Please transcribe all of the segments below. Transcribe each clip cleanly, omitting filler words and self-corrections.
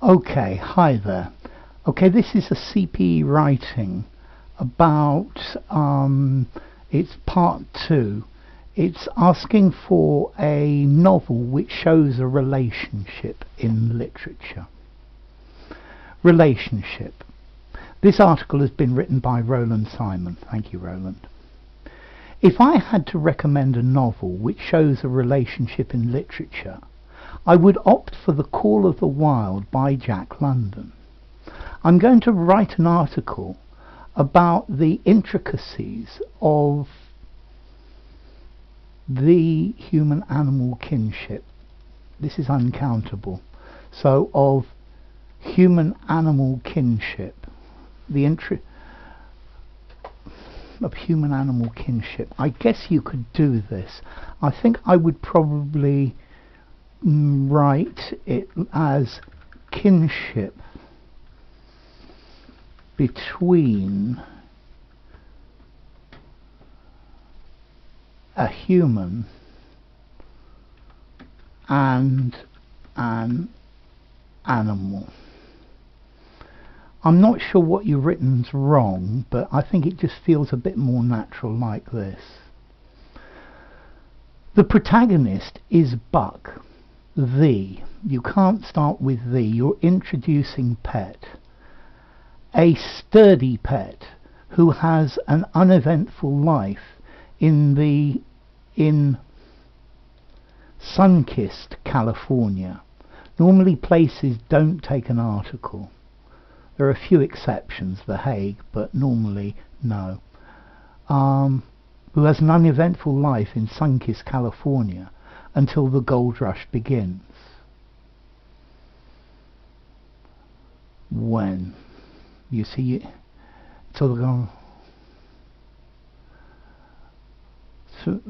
Okay, hi there. Okay, this is a CPE writing about, it's part 2. It's asking for a novel which shows a relationship in literature. Relationship. This article has been written by Roland Simon. Thank you, Roland. If I had to recommend a novel which shows a relationship in literature, I would opt for The Call of the Wild by Jack London. I'm going to write an article about the intricacies of the human-animal kinship. This is uncountable. So, of human-animal kinship. Of human-animal kinship. I guess you could do this. I think I would probably write it as kinship between a human and an animal. I'm not sure what you've written's wrong, but I think it just feels a bit more natural like this. The protagonist is Buck. You can't start with the. You're introducing pet. A sturdy pet who has an uneventful life in sun-kissed California. Normally places don't take an article. There are a few exceptions, The Hague, but normally no. Who has an uneventful life in sun-kissed California until the gold rush begins. When you see it, till the gold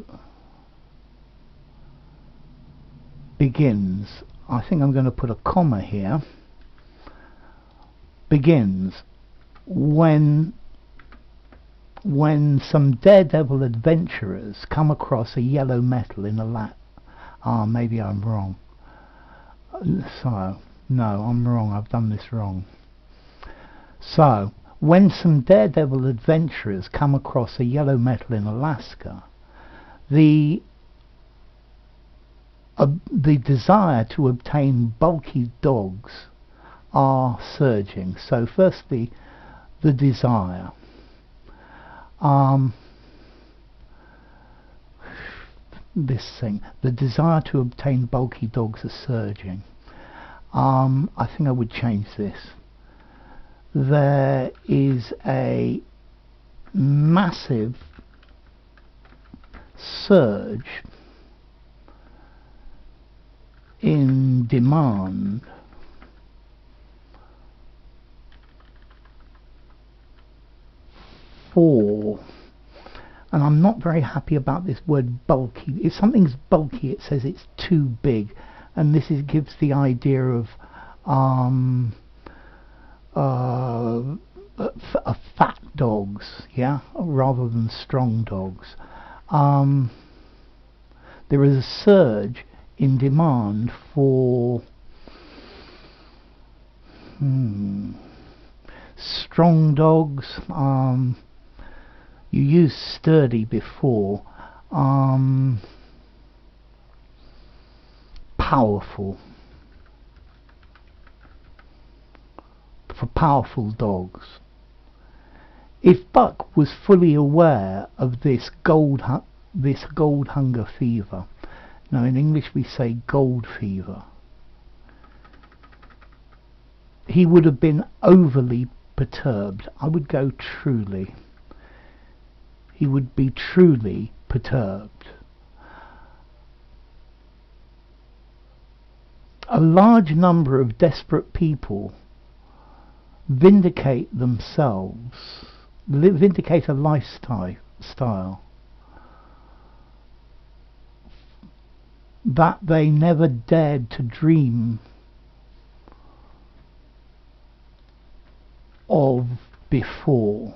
begins. I think I'm going to put a comma here. Begins when some daredevil adventurers come across a yellow metal in a maybe I'm wrong. So, no, I'm wrong. I've done this wrong. So, when some daredevil adventurers come across a yellow metal in Alaska, the desire to obtain bulky dogs are surging. So, firstly, the desire. The desire to obtain bulky dogs are surging. I think I would change this. There is a massive surge in demand for, and I'm not very happy about this word bulky. If something's bulky, it says it's too big, and this gives the idea of fat dogs, yeah, rather than strong dogs. There is a surge in demand for strong dogs. You used sturdy before. Powerful. For powerful dogs. If Buck was fully aware of this gold hunger fever, now in English we say gold fever, he would have been overly perturbed. I would go truly. He would be truly perturbed. A large number of desperate people vindicate themselves, vindicate a lifestyle that they never dared to dream of before,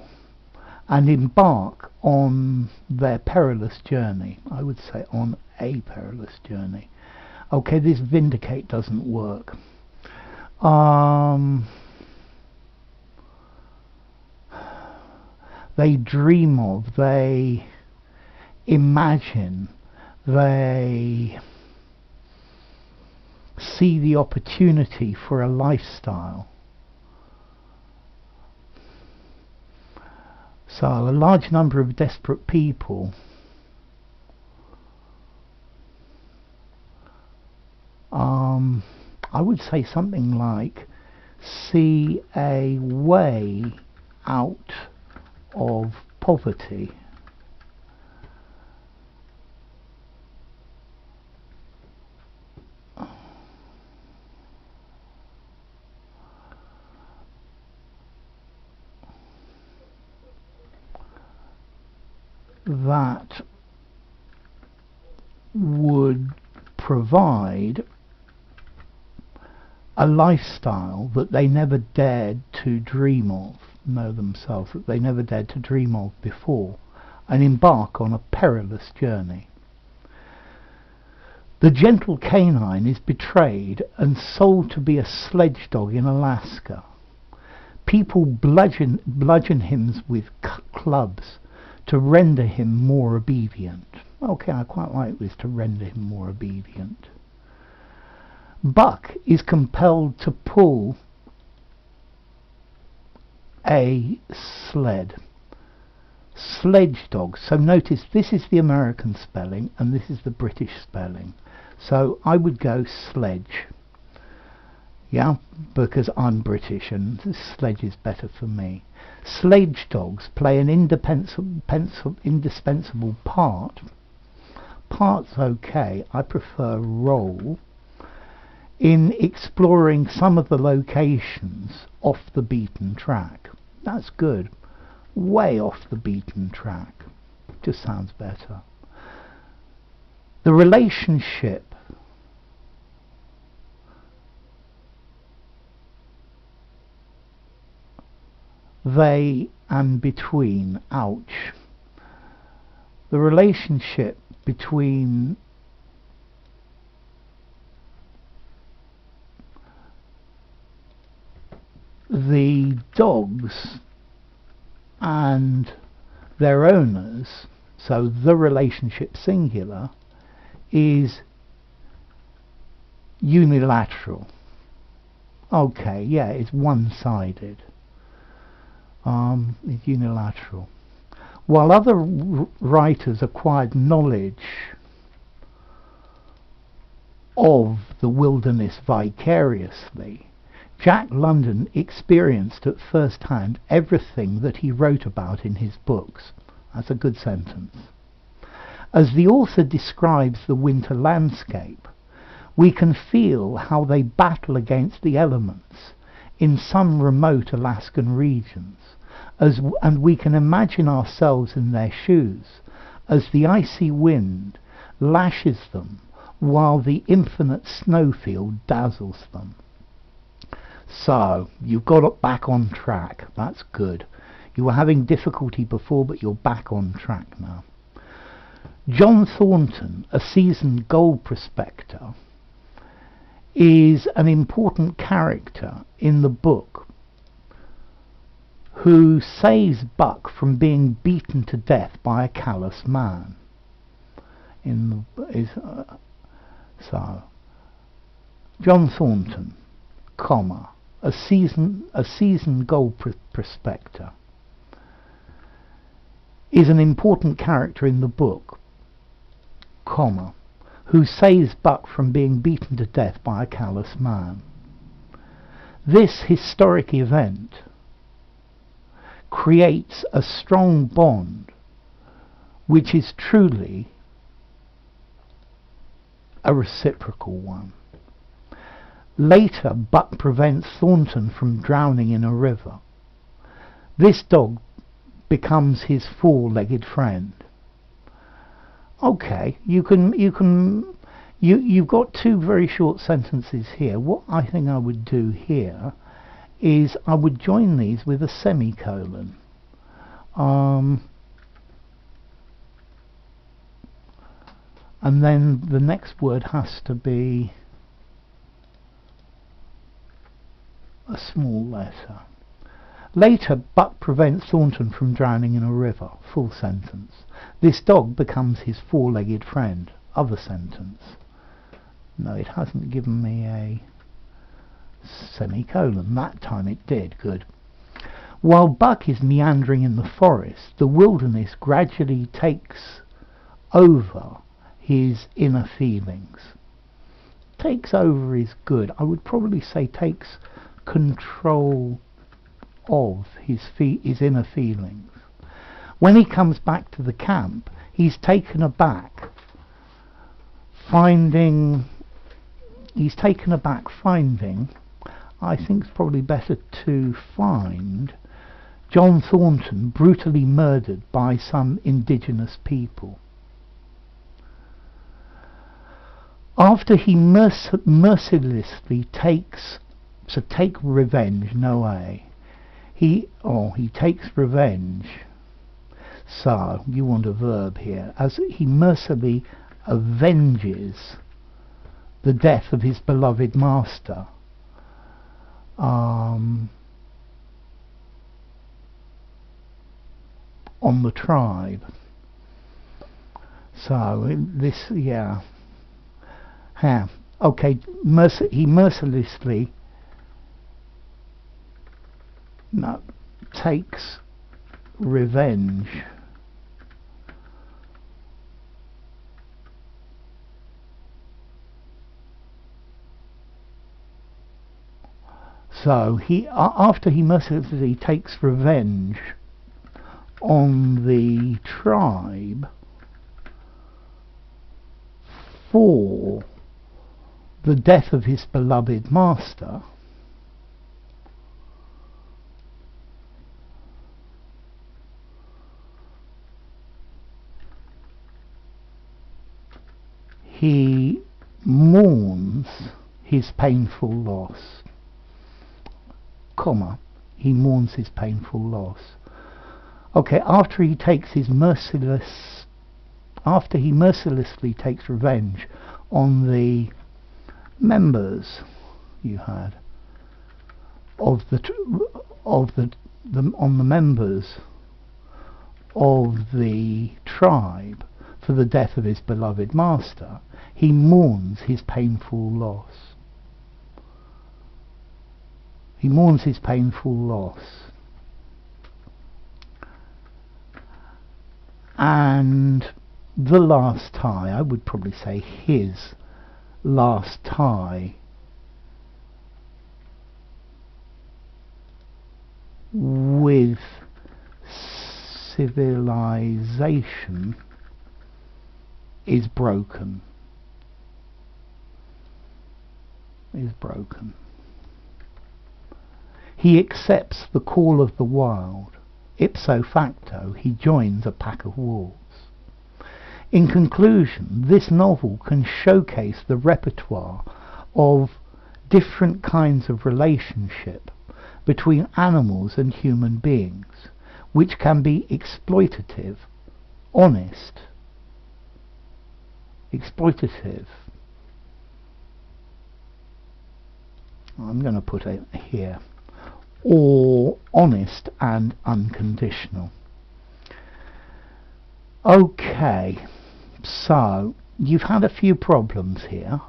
and embark on their perilous journey. I would say on a perilous journey. Okay, this vindicate doesn't work. um, they dream of, they imagine, they see the opportunity for a lifestyle. So a large number of desperate people I would say something like see a way out of poverty. That would provide a lifestyle that they never dared to dream of, know themselves, that they never dared to dream of before, and embark on a perilous journey. The gentle canine is betrayed and sold to be a sledge-dog in Alaska. People bludgeon him with clubs to render him more obedient. Okay, I quite like this, to render him more obedient. Buck is compelled to pull a sled. Sledge-dog. So notice this is the American spelling and this is the British spelling. So I would go sledge. Yeah, because I'm British and sledge is better for me. Sledge dogs play an indispensable part. Part's okay, I prefer role in exploring some of the locations off the beaten track. That's good. Way off the beaten track. Just sounds better. The relationship they and between, ouch. The relationship between the dogs and their owners, so the relationship singular, is unilateral. Okay, yeah, it's one-sided. It's unilateral. While other writers acquired knowledge of the wilderness vicariously, Jack London experienced at first hand everything that he wrote about in his books. That's a good sentence. As the author describes the winter landscape, we can feel how they battle against the elements in some remote Alaskan regions, and we can imagine ourselves in their shoes as the icy wind lashes them while the infinite snowfield dazzles them. So, you've got it back on track. That's good. You were having difficulty before, but you're back on track now. John Thornton, a seasoned gold prospector, is an important character in the book who saves Buck from being beaten to death by a callous man. So, John Thornton, comma, a seasoned gold prospector, is an important character in the book, comma, who saves Buck from being beaten to death by a callous man. This historic event creates a strong bond which is truly a reciprocal one. Later, Buck prevents Thornton from drowning in a river. This dog becomes his four-legged friend. Okay, you've got two very short sentences here. What I think I would do here is I would join these with a semicolon. And then the next word has to be a small letter. Later, Buck prevents Thornton from drowning in a river. Full sentence. This dog becomes his four-legged friend. Other sentence. No, it hasn't given me a semicolon. That time it did. Good. While Buck is meandering in the forest, the wilderness gradually takes over his inner feelings. Takes over is good. I would probably say takes control of his inner feelings. When he comes back to the camp, he's taken aback finding, I think it's probably better to find, John Thornton brutally murdered by some indigenous people. After he mercilessly takes revenge, he takes revenge. So you want a verb here. As he mercilessly avenges the death of his beloved master. On the tribe. So this, yeah. Okay, he mercilessly takes revenge so after he mercilessly takes revenge on the tribe for the death of his beloved master, he mourns his painful loss, he mourns his painful loss. Okay, after he mercilessly takes revenge on the members on the members of the tribe for the death of his beloved master, he mourns his painful loss. He mourns his painful loss. And the last tie, I would probably say his last tie with civilization is broken. He accepts the call of the wild. Ipso facto, he joins a pack of wolves. In conclusion, this novel can showcase the repertoire of different kinds of relationship between animals and human beings, which can be exploitative, honest, I'm going to put it here, or honest and unconditional. Okay, so you've had a few problems here.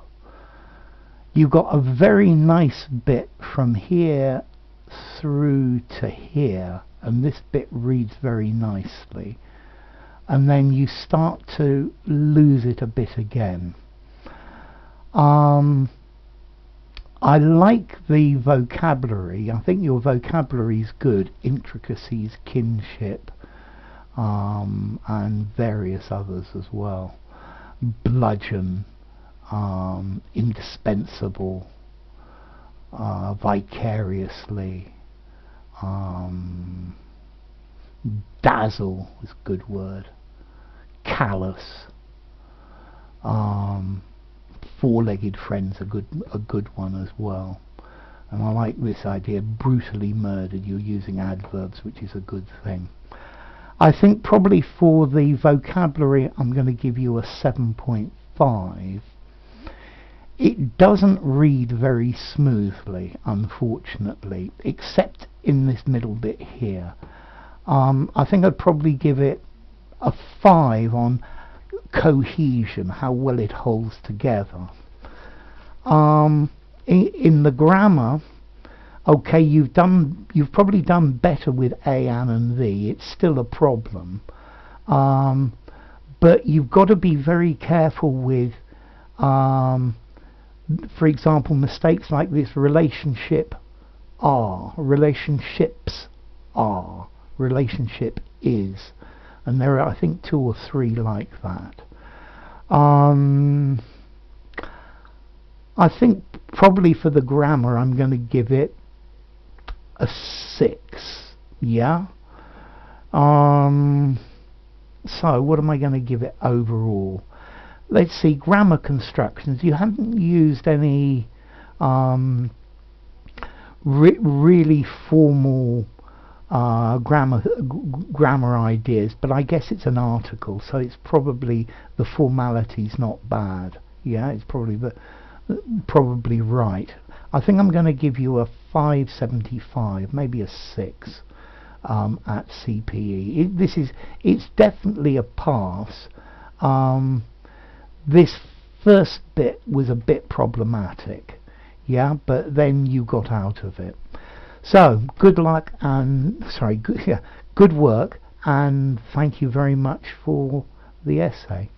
You've got a very nice bit from here through to here, and this bit reads very nicely, and then you start to lose it a bit again. I like the vocabulary. I think your vocabulary is good. Intricacies, kinship, and various others as well. Bludgeon, indispensable, vicariously, dazzle is a good word. Callous, four-legged friends, a good one as well. And I like this idea, brutally murdered. You're using adverbs, which is a good thing. I think probably for the vocabulary I'm going to give you a 7.5. it doesn't read very smoothly, unfortunately, except in this middle bit here. I think I'd probably give it a 5 on cohesion, how well it holds together. In the grammar, okay, you've probably done better with A, An and The. It's still a problem, but you've got to be very careful with, for example, mistakes like this: relationship are, relationships are, relationship is, and there are, I think, 2 or 3 like that. I think probably for the grammar I'm going to give it a 6. Yeah. So what am I going to give it overall? Let's see, grammar constructions. You haven't used any really formal grammar ideas, but I guess it's an article, so it's probably the formality's not bad. Yeah, it's probably right. I think I'm going to give you a 5.75, maybe a 6 at CPE. It's definitely a pass. This first bit was a bit problematic, yeah, but then you got out of it. So good luck and good work, and thank you very much for the essay.